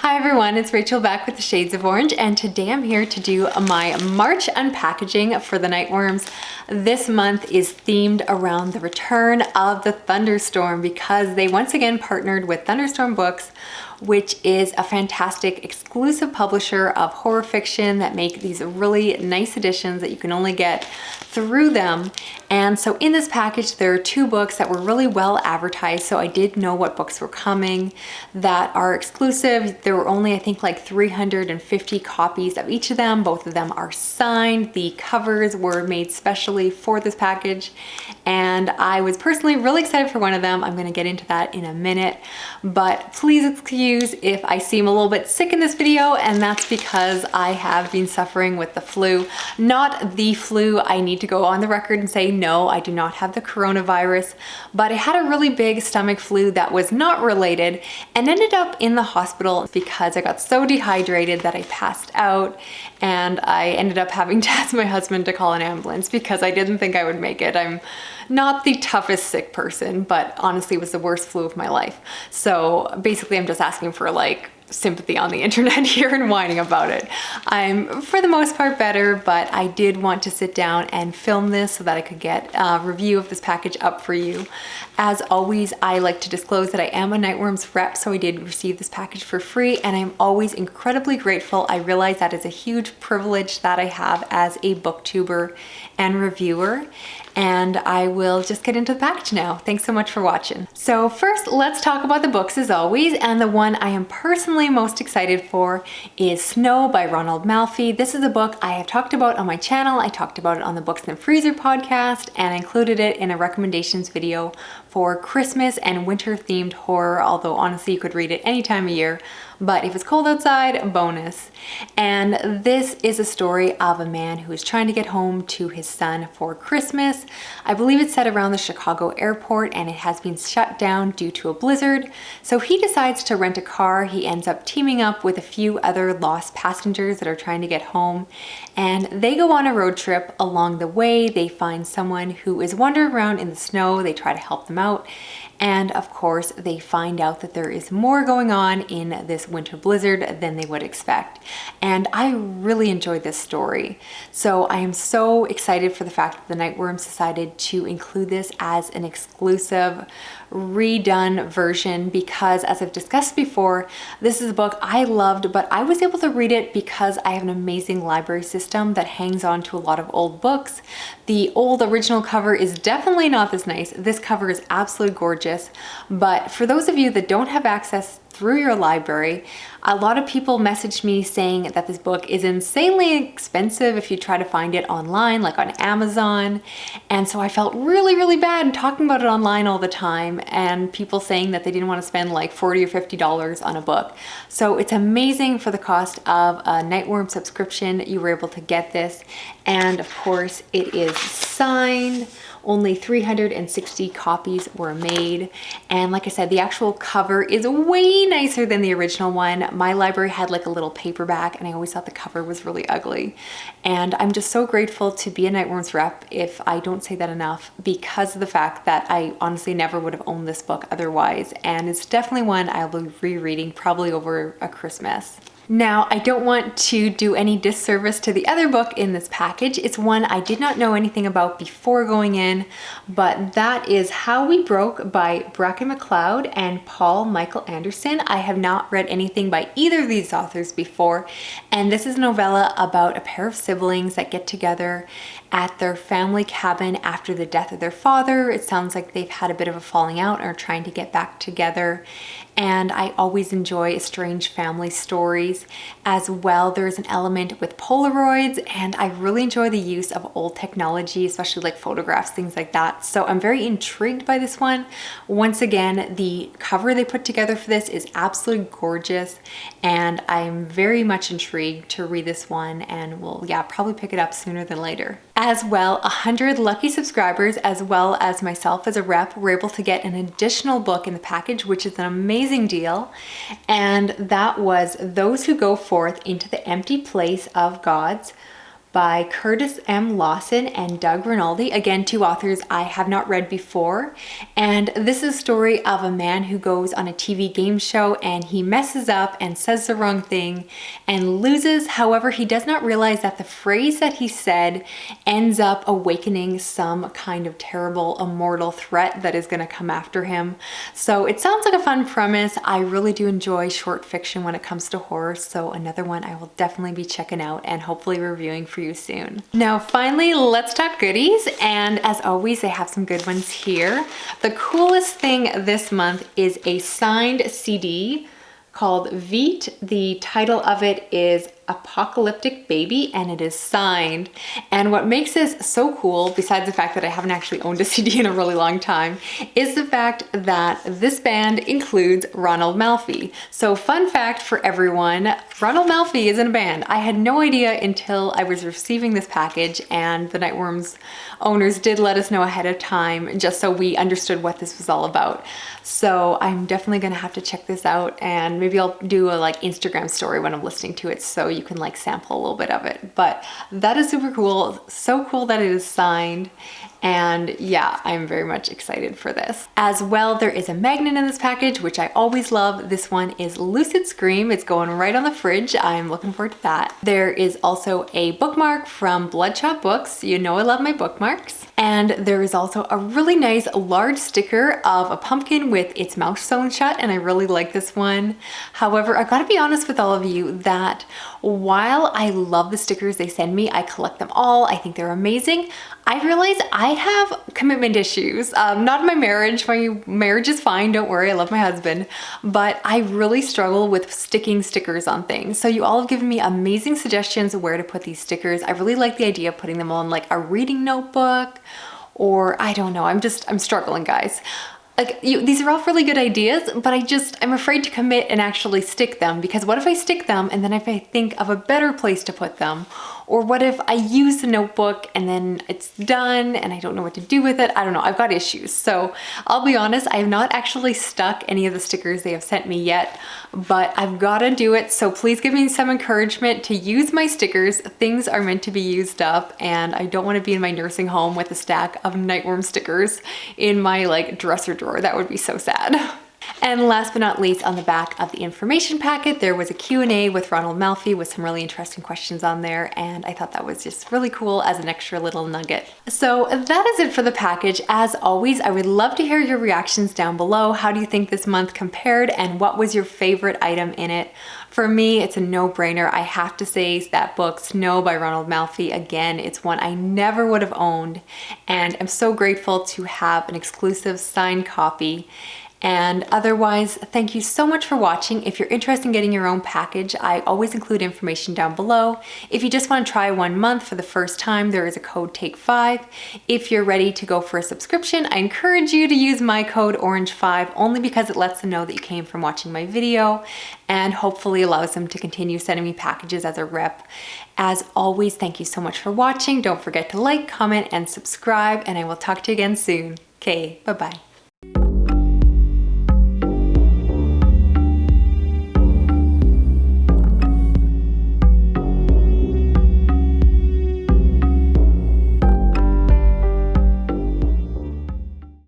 Hi everyone, it's Rachel back with the Shades of Orange, and today I'm here to do my March unpackaging for the Nightworms. This month is themed around the return of the Thunderstorm because they once again partnered with Thunderstorm Books, which is a fantastic exclusive publisher of horror fiction that make these really nice editions that you can only get through them. And so in this package, there are two books that were really well advertised, so I did know what books were coming that are exclusive. There were only, I think, like 350 copies of each of them. Both of them are signed. The covers were made specially for this package, and I was personally really excited for one of them. I'm going to get into that in a minute, but please excuse if I seem a little bit sick in this video, and that's because I have been suffering with the flu. Not the flu, I need to go on the record and say no, I do not have the coronavirus, but I had a really big stomach flu that was not related and ended up in the hospital because I got so dehydrated that I passed out, and I ended up having to ask my husband to call an ambulance because I didn't think I would make it. I'm not the toughest sick person, but honestly it was the worst flu of my life. So basically I'm just asking for like sympathy on the internet here and whining about it. I'm for the most part better, but I did want to sit down and film this so that I could get a review of this package up for you. As always, I like to disclose that I am a Nightworms rep, so I did receive this package for free, and I'm always incredibly grateful. I realize that is a huge privilege that I have as a booktuber and reviewer. And I will just get into the package now. Thanks so much for watching. So first, let's talk about the books as always, and the one I am personally most excited for is Snow by Ronald Malfi. This is a book I have talked about on my channel. I talked about it on the Books in the Freezer podcast, and I included it in a recommendations video for Christmas and winter themed horror, although honestly you could read it any time of year, but if it's cold outside, bonus. And this is a story of a man who is trying to get home to his son for Christmas. I believe it's set around the Chicago airport, and it has been shut down due to a blizzard. So he decides to rent a car. He ends up teaming up with a few other lost passengers that are trying to get home, and they go on a road trip. Along the way, they find someone who is wandering around in the snow. They try to help them out. And of course, they find out that there is more going on in this winter blizzard than they would expect. And I really enjoyed this story. So I am so excited for the fact that the Nightworms decided to include this as an exclusive redone version because, as I've discussed before, this is a book I loved, but I was able to read it because I have an amazing library system that hangs on to a lot of old books. The old original cover is definitely not this nice. This cover is absolutely gorgeous, but for those of you that don't have access through your library, a lot of people messaged me saying that this book is insanely expensive if you try to find it online, like on Amazon. And so I felt really bad talking about it online all the time, and people saying that they didn't want to spend like $40 or $50 on a book. So it's amazing for the cost of a Nightworm subscription. You were able to get this, and of course it is signed. Only 360 copies were made. And like I said, the actual cover is way nicer than the original one. My library had like a little paperback, and I always thought the cover was really ugly. And I'm just so grateful to be a Nightworms rep, if I don't say that enough, because of the fact that I honestly never would have owned this book otherwise. And it's definitely one I'll be rereading probably over a Christmas. Now, I don't want to do any disservice to the other book in this package. It's one I did not know anything about before going in, but that is How We Broke by Bracken McLeod and Paul Michael Anderson. I have not read anything by either of these authors before, and this is a novella about a pair of siblings that get together at their family cabin after the death of their father. It sounds like they've had a bit of a falling out and are trying to get back together. And I always enjoy strange family stories as well. There's an element with Polaroids, and I really enjoy the use of old technology, especially like photographs, things like that. So I'm very intrigued by this one. Once again, the cover they put together for this is absolutely gorgeous, and I'm very much intrigued to read this one, and will, probably pick it up sooner than later. As well, 100 lucky subscribers, as well as myself as a rep, were able to get an additional book in the package, which is an amazing deal. And that was Those Who Go Forth into the Empty Place of Gods by Curtis M. Lawson and Doug Rinaldi. Again, two authors I have not read before. And this is a story of a man who goes on a TV game show and he messes up and says the wrong thing and loses. However, he does not realize that the phrase that he said ends up awakening some kind of terrible immortal threat that is going to come after him. So it sounds like a fun premise. I really do enjoy short fiction when it comes to horror, so another one I will definitely be checking out and hopefully reviewing for you soon. Now finally, let's talk goodies, and as always they have some good ones here. The coolest thing this month is a signed CD called Veet. The title of it is Apocalyptic Baby, and it is signed. And what makes this so cool, besides the fact that I haven't actually owned a CD in a really long time, is the fact that this band includes Ronald Malfi. So fun fact for everyone, Ronald Malfi is in a band. I had no idea until I was receiving this package, and the Nightworms owners did let us know ahead of time just so we understood what this was all about. So I'm definitely gonna have to check this out, and maybe I'll do a Instagram story when I'm listening to it so you can sample a little bit of it. But that is super cool. So cool that it is signed. And yeah, I'm very much excited for this. As well, there is a magnet in this package, which I always love. This one is Lucid Scream. It's going right on the fridge. I'm looking forward to that. There is also a bookmark from Bloodshot Books. You know I love my bookmarks. And there is also a really nice large sticker of a pumpkin with its mouth sewn shut, and I really like this one. However, I gotta be honest with all of you that while I love the stickers they send me, I collect them all, I think they're amazing, I realize I have commitment issues. Not in my marriage. My marriage is fine, don't worry, I love my husband. But I really struggle with sticking stickers on things. So you all have given me amazing suggestions of where to put these stickers. I really like the idea of putting them on a reading notebook, or I don't know, I'm struggling, guys. These are all really good ideas, but I'm afraid to commit and actually stick them, because what if I stick them and then if I think of a better place to put them? Or what if I use the notebook and then it's done and I don't know what to do with it? I don't know, I've got issues. So I'll be honest, I have not actually stuck any of the stickers they have sent me yet, but I've gotta do it. So please give me some encouragement to use my stickers. Things are meant to be used up, and I don't wanna be in my nursing home with a stack of Nightworm stickers in my dresser drawer. That would be so sad. And last but not least, on the back of the information packet, there was a Q&A with Ronald Malfi with some really interesting questions on there, and I thought that was just really cool as an extra little nugget. So that is it for the package. As always, I would love to hear your reactions down below. How do you think this month compared, and what was your favorite item in it? For me, it's a no-brainer. I have to say that book, Snow by Ronald Malfi, again, it's one I never would have owned, and I'm so grateful to have an exclusive signed copy. And otherwise, thank you so much for watching. If you're interested in getting your own package, I always include information down below. If you just want to try 1 month for the first time, there is a code TAKE5. If you're ready to go for a subscription, I encourage you to use my code ORANGE5, only because it lets them know that you came from watching my video and hopefully allows them to continue sending me packages as a rep. As always, thank you so much for watching. Don't forget to like, comment, and subscribe, and I will talk to you again soon. Okay, bye-bye.